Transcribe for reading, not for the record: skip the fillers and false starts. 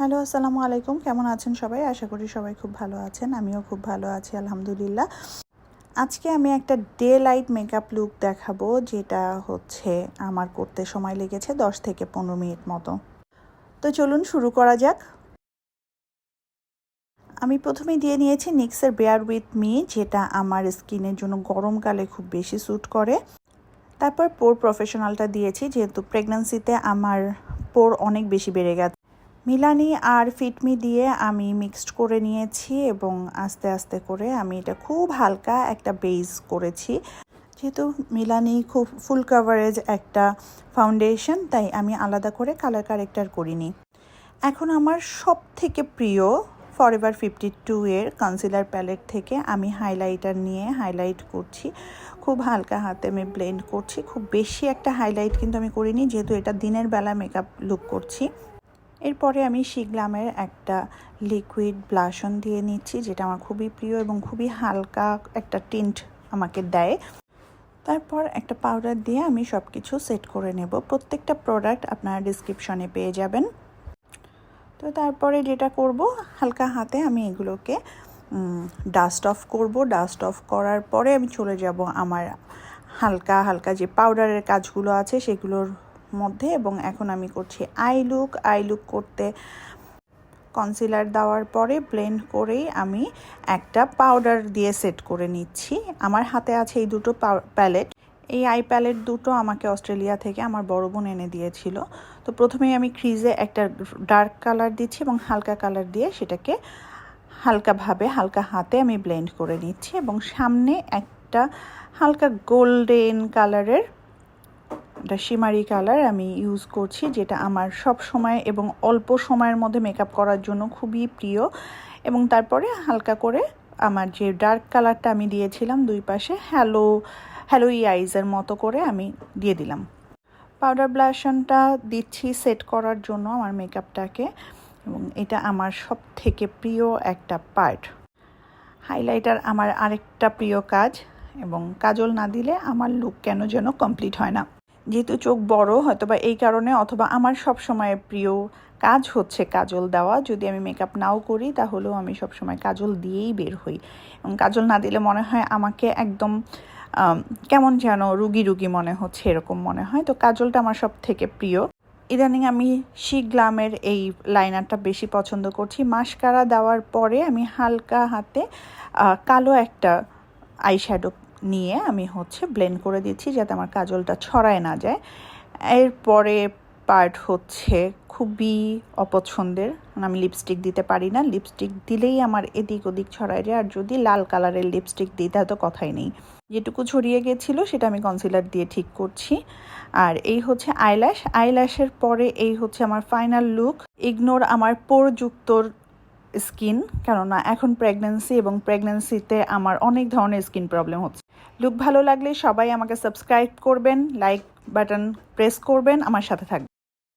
Hello, আসসালামু আলাইকুম। কেমন আছেন সবাই? আশা করি সবাই খুব ভালো আছেন। আমিও খুব ভালো আছি আলহামদুলিল্লাহ। আজকে আমি একটা ডে লাইট মেকআপ লুক দেখাবো, যেটা হচ্ছে আমার করতে সময় লেগেছে 10 থেকে 15 মিনিট মতো। তো চলুন শুরু করা যাক। আমি প্রথমেই দিয়ে নিয়েছি নিক্সের বেয়ার উইথ মি, যেটা আমার স্কিনের জন্য গরমকালে খুব বেশি স্যুট করে। তারপর পোর প্রফেশনালটা দিয়েছি, যেহেতু প্রেগন্যান্সিতে আমার পোর অনেক বেশি বেড়ে গেছে। মিলানি আর ফিটমি দিয়ে আমি মিক্সড করে নিয়েছি এবং আস্তে আস্তে করে আমি এটা খুব হালকা একটা বেস করেছি। যেহেতু মিলানি খুব ফুল কাভারেজ একটা ফাউন্ডেশন, তাই আমি আলাদা করে কালার কারেক্টার করিনি। এখন আমার সব থেকে প্রিয় ফরএভার 52 এর কনসিলার প্যালেট থেকে আমি হাইলাইটার নিয়ে হাইলাইট করছি। খুব হালকা হাতে আমি ব্লেন্ড করছি। খুব বেশি একটা হাইলাইট কিন্তু আমি করিনি, যেহেতু এটা দিনের বেলা মেকআপ লুক করছি। এরপরে আমি শিগ্লামের একটা লিকুইড ব্লাশন দিয়ে নিচ্ছি, যেটা আমার খুবই প্রিয় এবং খুবই হালকা একটা টিন্ট আমাকে দেয়। তারপর একটা পাউডার দিয়ে আমি সব কিছু সেট করে নেব। প্রত্যেকটা প্রোডাক্ট আপনারা ডিসক্রিপশনে পেয়ে যাবেন। তো তারপরে যেটা করব, হালকা হাতে আমি এগুলোকে ডাস্ট অফ করব। ডাস্ট অফ করার পরে আমি চলে যাব আমার হালকা হালকা যে পাউডারের কাজগুলো আছে সেগুলোর মধ্যে। এবং এখন আমি করছি আই লুক করতে কনসিলার দেওয়ার পরে ব্লেন্ড করেই আমি একটা পাউডার দিয়ে সেট করে নিচ্ছি। আমার হাতে আছে এই দুটো প্যালেট। এই আই প্যালেট দুটো আমাকে অস্ট্রেলিয়া থেকে আমার বড় বোন এনে দিয়েছিল। তো প্রথমেই আমি ক্রিজে একটা ডার্ক কালার দিচ্ছি এবং হালকা কালার দিয়ে সেটাকে হালকা হাতে আমি ব্লেন্ড করে নিচ্ছি। এবং সামনে একটা হালকা গোল্ডেন কালারের একটা শিমারি কালার আমি ইউজ করছি, যেটা আমার সব সময় এবং অল্প সময়ের মধ্যে মেকআপ করার জন্য খুবই প্রিয়। এবং তারপরে হালকা করে আমার যে ডার্ক কালারটা আমি দিয়েছিলাম দুই পাশে হ্যালোই আইজের মতো করে আমি দিয়ে দিলাম। পাউডার ব্লাশনটা দিচ্ছি সেট করার জন্য আমার মেকআপটাকে, এবং এটা আমার সব থেকে প্রিয় একটা পার্ট। হাইলাইটার আমার আরেকটা প্রিয় কাজ, এবং কাজল না দিলে আমার লুক কেন যেন কমপ্লিট হয় না। যেহেতু চোখ বড়, হয়তোবা এই কারণে, অথবা আমার সব সময় প্রিয় কাজ হচ্ছে কাজল দেওয়া। যদি আমি মেকআপ নাও করি তাহলেও আমি সব সময় কাজল দিয়েই বের হই, এবং কাজল না দিলে মনে হয় আমাকে একদম কেমন যেন রুগী মনে হচ্ছে, এরকম মনে হয়। তো কাজলটা আমার সব থেকে প্রিয়। ইদানিং আমি শিগ্লামের এই লাইনারটা বেশি পছন্দ করছি। মাস্কারা দেওয়ার পরে আমি হালকা হাতে কালো একটা আইশ্যাডো নিয়ে আমি ব্লেন্ড করে দিচ্ছি, যাতে আমার কাজলটা ছড়ায় না যায়। এরপরে পার্ট হচ্ছে খুবই অপছন্দের, আমি লিপস্টিক দিতে পারি না। লিপস্টিক দিলেই আমার এদিক ওদিক ছড়ায় যায়, আর যদি লাল কালারের লিপস্টিক দিই তাহলে তো কথাই নেই। যেটুকু ছড়িয়ে গেছিলো সেটা আমি কনসিলার দিয়ে ঠিক করছি। আর এই হচ্ছে আইল্যাশের পরে এই হচ্ছে আমার ফাইনাল লুক। ইগনোর আমার পোরযুক্ত স্কিন, কেননা এখন প্রেগন্যান্সি, এবং প্রেগন্যান্সিতে আমার অনেক ধরনের স্কিন প্রবলেম হচ্ছে। লুক ভালো লাগলে সবাই আমাকে সাবস্ক্রাইব করবেন, লাইক বাটন প্রেস করবেন, আমার সাথে থাকবেন।